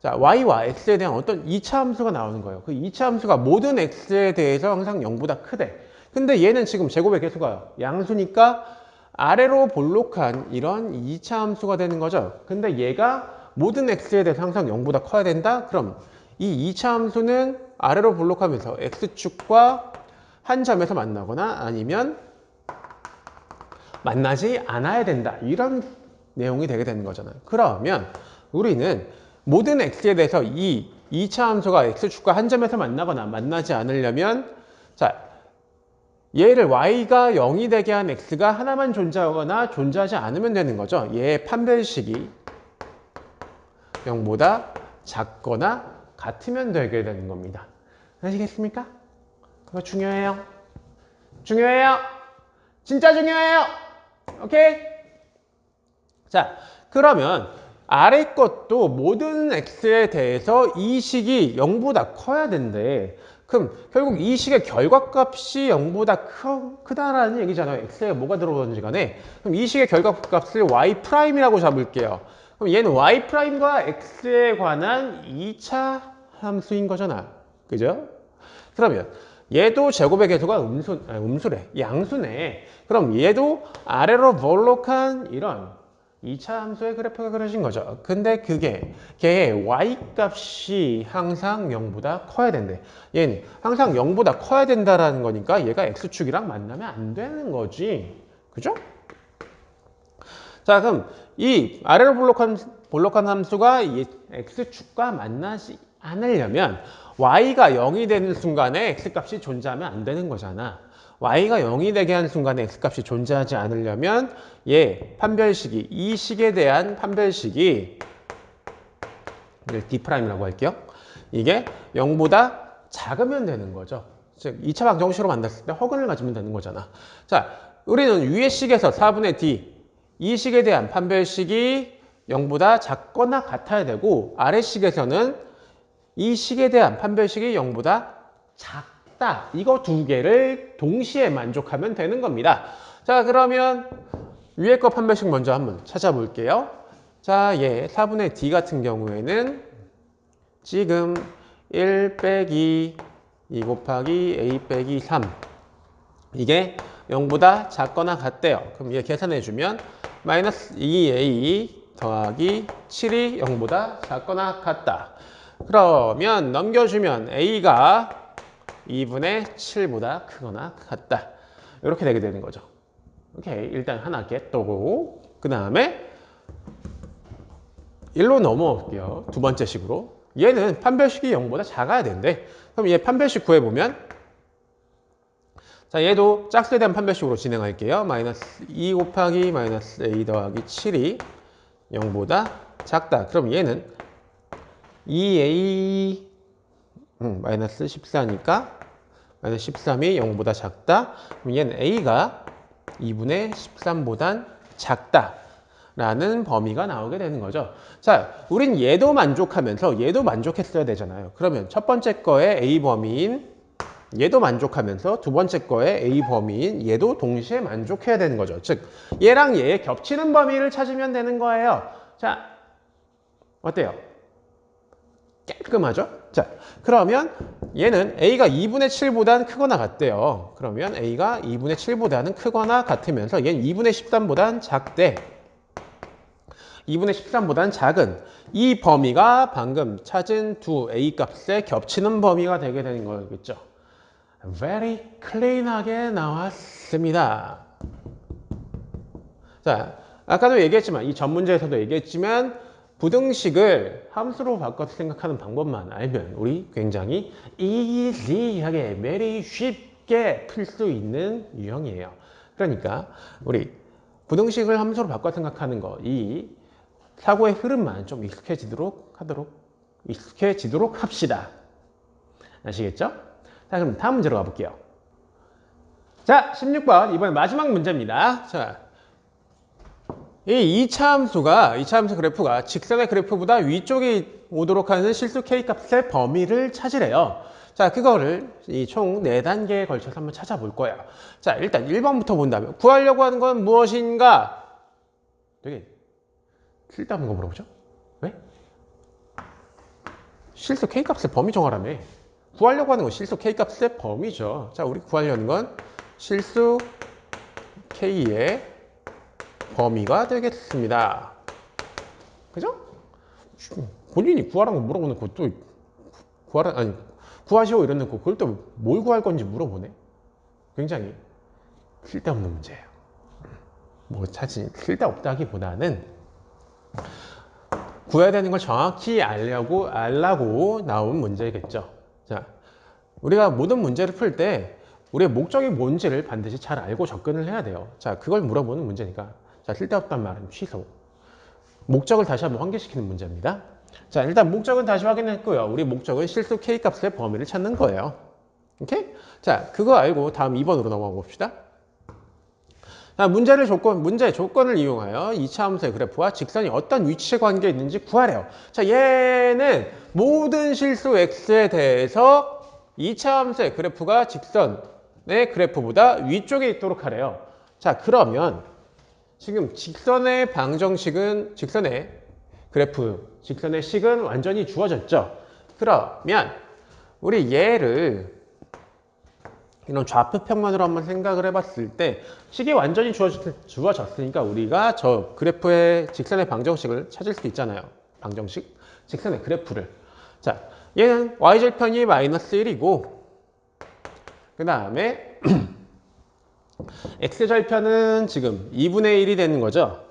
자, y와 x에 대한 어떤 2차 함수가 나오는 거예요. 그 2차 함수가 모든 x에 대해서 항상 0보다 크대. 근데 얘는 지금 제곱의 개수가 양수니까 아래로 볼록한 이런 2차 함수가 되는 거죠. 근데 얘가 모든 x에 대해서 항상 0보다 커야 된다? 그럼 이 2차 함수는 아래로 볼록하면서 x축과 한 점에서 만나거나 아니면 만나지 않아야 된다. 이런 내용이 되게 되는 거잖아요. 그러면 우리는 모든 x에 대해서 이 2차 함수가 x축과 한 점에서 만나거나 만나지 않으려면, 자, 얘를 y가 0이 되게 한 x가 하나만 존재하거나 존재하지 않으면 되는 거죠. 얘의 판별식이 0보다 작거나 같으면 되게 되는 겁니다. 아시겠습니까? 그거 중요해요. 중요해요. 진짜 중요해요. 오케이? 자, 그러면 아래 것도 모든 x에 대해서 이 식이 0보다 커야 된대. 그럼 결국 이 식의 결과값이 0보다 크다라는 얘기잖아요. x에 뭐가 들어오든지 간에. 그럼 이 식의 결과값을 y'이라고 잡을게요. 그럼 얘는 y'과 x에 관한 2차 함수인 거잖아. 그죠? 그러면 얘도 제곱의 개수가 양수네. 그럼 얘도 아래로 볼록한 이런 2차 함수의 그래프가 그려진 거죠. 근데 걔의 y값이 항상 0보다 커야 된대. 얘는 항상 0보다 커야 된다라는 거니까 얘가 x축이랑 만나면 안 되는 거지. 그죠? 자, 그럼 이 아래로 볼록한 함수가 이 x축과 만나지 않으려면 y가 0이 되는 순간에 x값이 존재하면 안 되는 거잖아. y가 0이 되게 한 순간에 x값이 존재하지 않으려면 판별식이, 이 식에 대한 판별식이 D'이라고 할게요. 이게 0보다 작으면 되는 거죠. 즉 2차 방정식으로 만났을 때 허근을 가지면 되는 거잖아. 자, 우리는 위의 식에서 4분의 D, 이 식에 대한 판별식이 0보다 작거나 같아야 되고, 아래 식에서는 이 식에 대한 판별식이 0보다 작다. 이거 두 개를 동시에 만족하면 되는 겁니다. 자, 그러면 위에 거 판별식 먼저 한번 찾아볼게요. 자, 4분의 D 같은 경우에는 지금 1 빼기 2 곱하기 A 빼기 3, 이게 0보다 작거나 같대요. 그럼 얘 계산해주면 마이너스 2A 더하기 7이 0보다 작거나 같다. 그러면 넘겨주면 A가 2분의 7보다 크거나 같다. 이렇게 되게 되는 거죠. 오케이, 일단 하나 깼고, 그 다음에 1로 넘어올게요. 두 번째 식으로. 얘는 판별식이 0보다 작아야 된대. 그럼 얘 판별식 구해보면, 자, 얘도 짝수에 대한 판별식으로 진행할게요. 마이너스 2 곱하기 마이너스 A 더하기 7이 0보다 작다. 그럼 얘는 2A 마이너스 14니까 마이너스 13이 0보다 작다. 그럼 얘는 A가 2분의 13보단 작다 라는 범위가 나오게 되는 거죠. 자, 우린 얘도 만족하면서 얘도 만족했어야 되잖아요. 그러면 첫 번째 거에 A 범위인 얘도 만족하면서 두 번째 거에 A 범위인 얘도 동시에 만족해야 되는 거죠. 즉, 얘랑 얘 겹치는 범위를 찾으면 되는 거예요. 자, 어때요? 깔끔하죠? 자, 그러면 얘는 A가 2분의 7보다는 크거나 같대요. 그러면 A가 2분의 7보다는 크거나 같으면서 얘는 2분의 13보다는 작대. 2분의 13보다는 작은 이 범위가 방금 찾은 두 a 값에 겹치는 범위가 되게 되는 거겠죠. Very clean하게 나왔습니다. 자, 아까도 얘기했지만 이 전 문제에서도 얘기했지만 부등식을 함수로 바꿔서 생각하는 방법만 알면 우리 굉장히 easy하게 very 쉽게 풀 수 있는 유형이에요. 그러니까 우리 부등식을 함수로 바꿔 생각하는 거, 이 사고의 흐름만 좀 익숙해지도록 합시다. 아시겠죠? 자, 그럼 다음 문제로 가볼게요. 자, 16번 이번에 마지막 문제입니다. 자, 이 2차 함수 그래프가 직선의 그래프보다 위쪽에 오도록 하는 실수 K값의 범위를 찾으래요. 자, 그거를 이 총 4단계에 걸쳐서 한번 찾아볼 거예요. 자, 일단 1번부터 본다면 구하려고 하는 건 무엇인가? 되게 쓸데없는 거 물어보죠? 왜? 실수 K값의 범위 정하라며. 구하려고 하는 건 실수 K값의 범위죠. 자, 우리 구하려는 건 실수 K의 범위가 되겠습니다. 그죠? 본인이 구하라고 물어보는 것도 구하시오 이러는 거 그걸 또 뭘 구할 건지 물어보네. 굉장히 쓸데없는 문제예요. 뭐 사실 쓸데없다기보다는 구해야 되는 걸 정확히 알라고 나온 문제겠죠. 자, 우리가 모든 문제를 풀 때 우리의 목적이 뭔지를 반드시 잘 알고 접근을 해야 돼요. 자, 그걸 물어보는 문제니까. 자, 쓸데없단 말은 취소. 목적을 다시 한번 환기시키는 문제입니다. 자, 일단 목적은 다시 확인했고요. 우리 목적은 실수 K값의 범위를 찾는 거예요. 오케이? 자, 그거 알고 다음 2번으로 넘어가 봅시다. 자, 문제의 조건을 이용하여 2차 함수의 그래프와 직선이 어떤 위치에 관계에 있는지 구하래요. 자, 얘는 모든 실수 X에 대해서 2차 함수의 그래프가 직선의 그래프보다 위쪽에 있도록 하래요. 자, 그러면 지금 직선의 식은 완전히 주어졌죠. 그러면 우리 얘를 이런 좌표평면으로 한번 생각을 해봤을 때 식이 완전히 주어졌으니까 우리가 저 그래프의 직선의 방정식을 찾을 수 있잖아요. 방정식, 직선의 그래프를. 자, 얘는 y절편이 마이너스 1이고 그 다음에 x절편은 지금 2분의 1이 되는 거죠.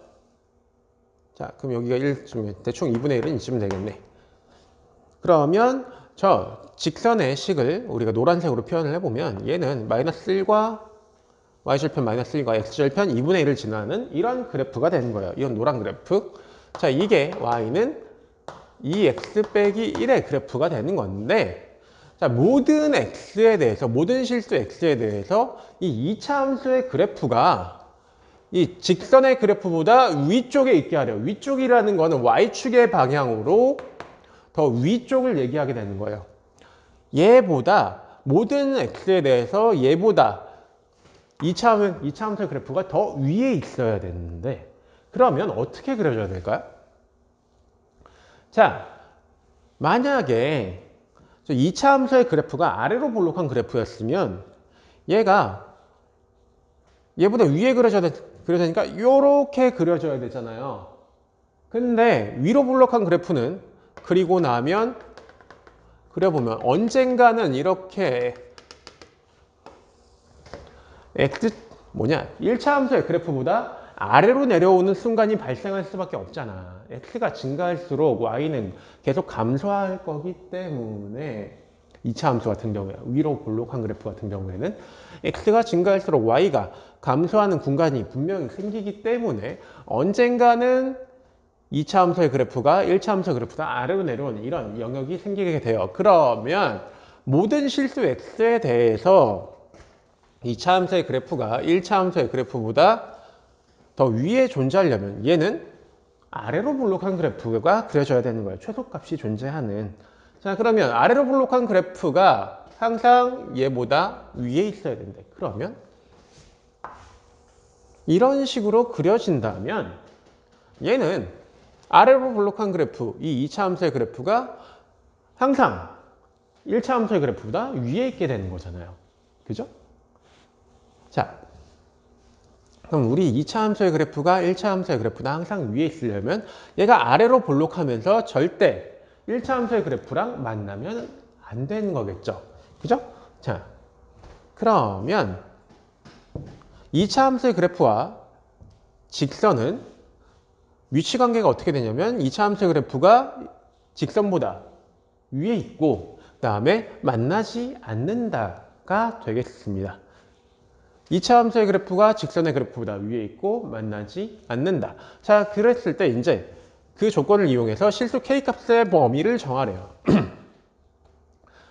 자, 그럼 여기가 1쯤에 대충 2분의 1은 이쯤 되겠네. 그러면 저 직선의 식을 우리가 노란색으로 표현을 해보면 얘는 마이너스 1과 y절편 마이너스 1과 x절편 2분의 1을 지나는 이런 그래프가 되는 거예요. 이건 노란 그래프. 자, 이게 y는 2x 빼기 1의 그래프가 되는 건데 자, 모든 실수 x에 대해서 이 2차 함수의 그래프가 이 직선의 그래프보다 위쪽에 있게 하려. 위쪽이라는 거는 y축의 방향으로 더 위쪽을 얘기하게 되는 거예요. 모든 x에 대해서 얘보다 2차 함수의 그래프가 더 위에 있어야 되는데 그러면 어떻게 그려줘야 될까요? 자, 만약에 2차 함수의 그래프가 아래로 볼록한 그래프였으면 얘가 얘보다 위에 그려져야 되니까 이렇게 그려져야 되잖아요. 근데 위로 볼록한 그래프는 그려보면 언젠가는 이렇게 1차 함수의 그래프보다 아래로 내려오는 순간이 발생할 수밖에 없잖아. x가 증가할수록 y는 계속 감소할 거기 때문에 2차 함수 같은 경우에 위로 볼록한 그래프 같은 경우에는 x가 증가할수록 y가 감소하는 공간이 분명히 생기기 때문에 언젠가는 2차 함수의 그래프가 1차 함수의 그래프보다 아래로 내려오는 이런 영역이 생기게 돼요. 그러면 모든 실수 x에 대해서 2차 함수의 그래프가 1차 함수의 그래프보다 더 위에 존재하려면 얘는 아래로 볼록한 그래프가 그려져야 되는 거예요. 최소값이 존재하는. 자, 그러면 아래로 볼록한 그래프가 항상 얘보다 위에 있어야 된대. 그러면 이런 식으로 그려진다면 얘는 아래로 볼록한 그래프, 이 2차 함수의 그래프가 항상 1차 함수의 그래프보다 위에 있게 되는 거잖아요. 그죠? 자, 그럼 우리 2차 함수의 그래프가 1차 함수의 그래프보다 항상 위에 있으려면 얘가 아래로 볼록하면서 절대 1차 함수의 그래프랑 만나면 안 되는 거겠죠. 그죠? 자, 그러면 2차 함수의 그래프와 직선은 위치 관계가 어떻게 되냐면 2차 함수의 그래프가 직선보다 위에 있고 그 다음에 만나지 않는다가 되겠습니다. 2차 함수의 그래프가 직선의 그래프보다 위에 있고 만나지 않는다. 자, 그랬을 때 이제 그 조건을 이용해서 실수 K값의 범위를 정하래요.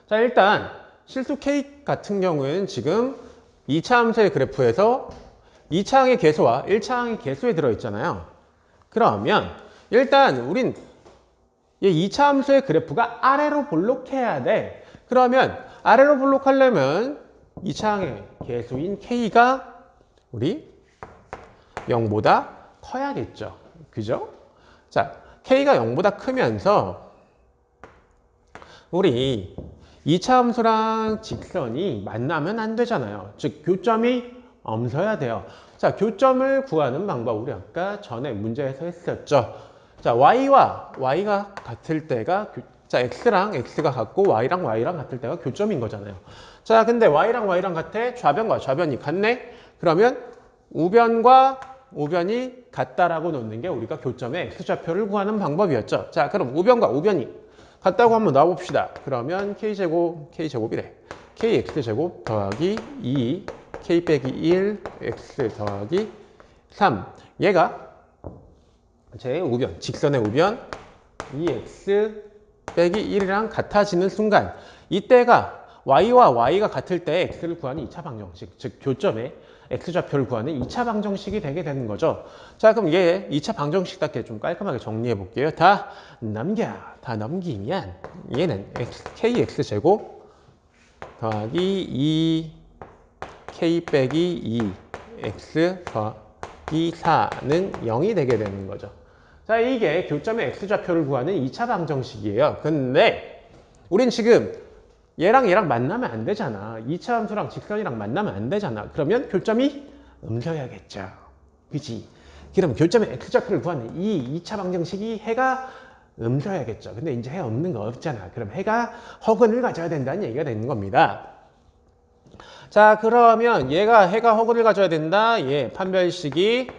자, 일단 실수 K 같은 경우에는 지금 2차 함수의 그래프에서 2차 항의 계수와 1차 항의 계수에 들어있잖아요. 그러면 일단 우린 이 2차 함수의 그래프가 아래로 볼록해야 돼. 그러면 아래로 볼록하려면 2차 항의 계수인 K가 우리 0보다 커야겠죠. 그죠? 자, K가 0보다 크면서 우리 2차 함수랑 직선이 만나면 안 되잖아요. 즉 교점이 없어야 돼요. 자, 교점을 구하는 방법 우리 아까 전에 문제에서 했었죠. 자, y가 같을 때가 자, x랑 x가 같고 y랑 같을 때가 교점인 거잖아요. 자, 근데 y랑 같아? 좌변과 좌변이 같네? 그러면 우변과 우변이 같다라고 놓는 게 우리가 교점의 x좌표를 구하는 방법이었죠. 자, 그럼 우변과 우변이 같다고 한번 놔봅시다. 그러면 k제곱이래. kx제곱 더하기 2 k 빼기 1 x 더하기 3 얘가 제 우변, 직선의 우변 2x 빼기 1이랑 같아지는 순간 이때가 y와 y가 같을 때 x를 구하는 2차 방정식, 즉 교점의 x좌표를 구하는 2차 방정식이 되게 되는 거죠. 자, 그럼 얘 2차 방정식답게 좀 깔끔하게 정리해 볼게요. 다 넘기면 얘는 kx제곱 더하기 2k 빼기 2x 더하기 4는 0이 되게 되는 거죠. 자, 이게 교점의 x좌표를 구하는 2차 방정식이에요. 근데 우린 지금 얘랑 만나면 안 되잖아. 2차 함수랑 직선이랑 만나면 안 되잖아. 그러면 교점이 음서야겠죠. 그지? 그럼 교점의 x좌표를 구하는 이 2차 방정식이 해가 음서야겠죠. 근데 이제 해 없는 거 없잖아. 그럼 해가 허근을 가져야 된다는 얘기가 되는 겁니다. 자, 그러면 해가 허근을 가져야 된다. 얘 판별식이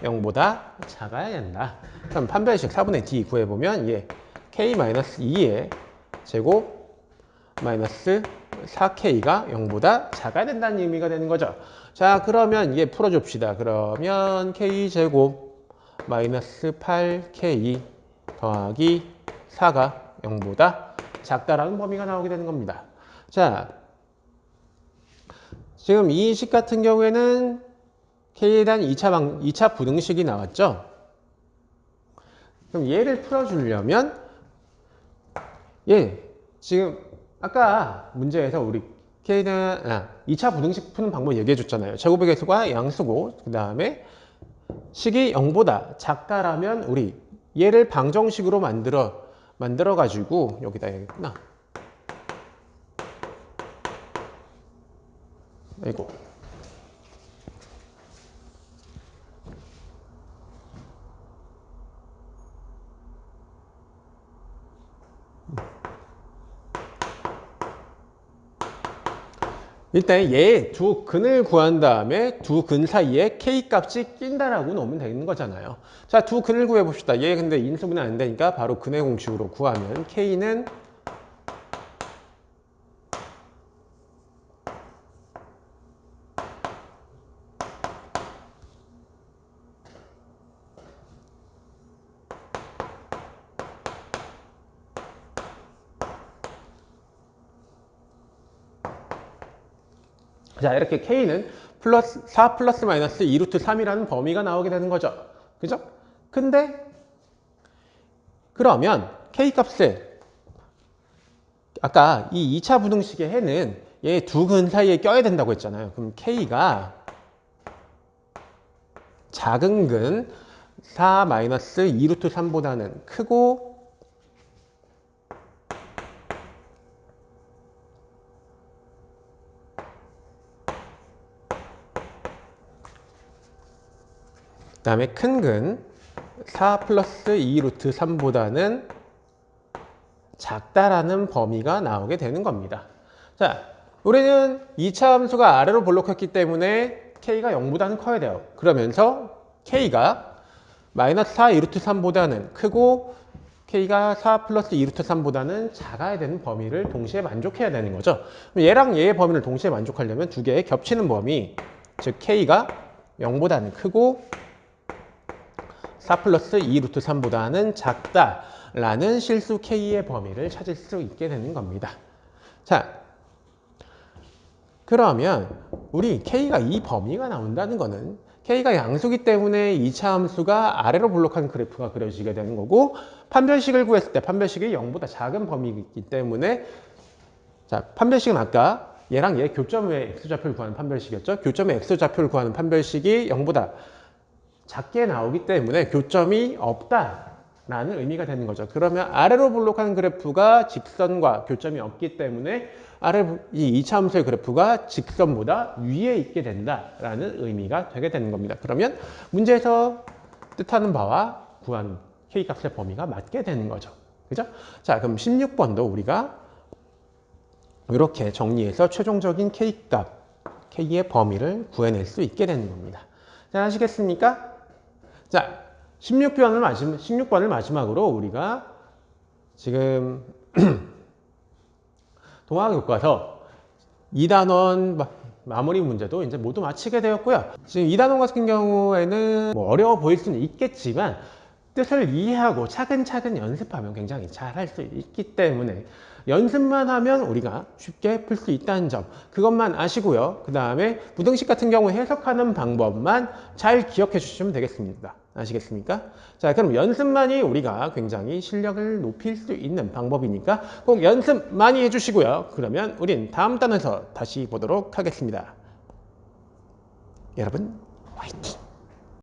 0보다 작아야 된다. 그럼 판별식 4분의 d 구해보면 얘 k-2의 제곱 마이너스 4k가 0보다 작아야 된다는 의미가 되는 거죠. 자, 그러면 얘 풀어줍시다. 그러면 k제곱 마이너스 8k 더하기 4가 0보다 작다라는 범위가 나오게 되는 겁니다. 자, 지금 이 식 같은 경우에는 K에 대한 2차 부등식이 나왔죠? 그럼 얘를 풀어주려면 지금 아까 문제에서 우리 K에 대한 2차 부등식 푸는 방법 얘기해 줬잖아요. 제곱의 개수가 양수고 그 다음에 식이 0보다 작다라면 우리 얘를 방정식으로 만들어 가지고 여기다 해야겠구나. 아이고. 일단 얘 두 근을 구한 다음에 두 근 사이에 k 값이 낀다라고 놓으면 되는 거잖아요. 자, 두 근을 구해봅시다. 얘 근데 인수분해 안 되니까 바로 근의 공식으로 구하면 k는 자, 이렇게 k는 4 플러스 마이너스 2루트 3이라는 범위가 나오게 되는 거죠. 그죠? 근데 그러면 k 값을 아까 이 2차 부등식의 해는 얘 두 근 사이에 껴야 된다고 했잖아요. 그럼 k가 작은 근 4 마이너스 2루트 3보다는 크고 다음에 큰 근 4 플러스 2 루트 3보다는 작다라는 범위가 나오게 되는 겁니다. 자, 우리는 2차 함수가 아래로 볼록했기 때문에 K가 0보다는 커야 돼요. 그러면서 K가 마이너스 4 2 루트 3보다는 크고 K가 4 플러스 2 루트 3보다는 작아야 되는 범위를 동시에 만족해야 되는 거죠. 얘랑 얘의 범위를 동시에 만족하려면 두 개의 겹치는 범위, 즉 K가 0보다는 크고 4 플러스 2 루트 3보다는 작다라는 실수 K의 범위를 찾을 수 있게 되는 겁니다. 자, 그러면 우리 K가 이 범위가 나온다는 거는 K가 양수기 때문에 2차 함수가 아래로 볼록한 그래프가 그려지게 되는 거고, 판별식을 구했을 때 판별식이 0보다 작은 범위이기 때문에, 자, 판별식은 아까 얘랑 얘 교점의 X좌표를 구하는 판별식이었죠. 교점의 X좌표를 구하는 판별식이 0보다 작게 나오기 때문에 교점이 없다라는 의미가 되는 거죠. 그러면 아래로 볼록한 그래프가 직선과 교점이 없기 때문에 이 2차 함수의 그래프가 직선보다 위에 있게 된다라는 의미가 되게 되는 겁니다. 그러면 문제에서 뜻하는 바와 구한 K값의 범위가 맞게 되는 거죠. 그죠? 자, 그럼 16번도 우리가 이렇게 정리해서 최종적인 K값, K의 범위를 구해낼 수 있게 되는 겁니다. 자, 아시겠습니까? 자, 16번을 마지막으로 우리가 지금 동화교과서 2단원 마무리 문제도 이제 모두 마치게 되었고요. 지금 2단원 같은 경우에는 뭐 어려워 보일 수는 있겠지만 뜻을 이해하고 차근차근 연습하면 굉장히 잘 할 수 있기 때문에 연습만 하면 우리가 쉽게 풀 수 있다는 점, 그것만 아시고요. 그 다음에 부등식 같은 경우 해석하는 방법만 잘 기억해 주시면 되겠습니다. 아시겠습니까? 자, 그럼 연습만이 우리가 굉장히 실력을 높일 수 있는 방법이니까 꼭 연습 많이 해주시고요. 그러면 우린 다음 단에서 다시 보도록 하겠습니다. 여러분, 화이팅!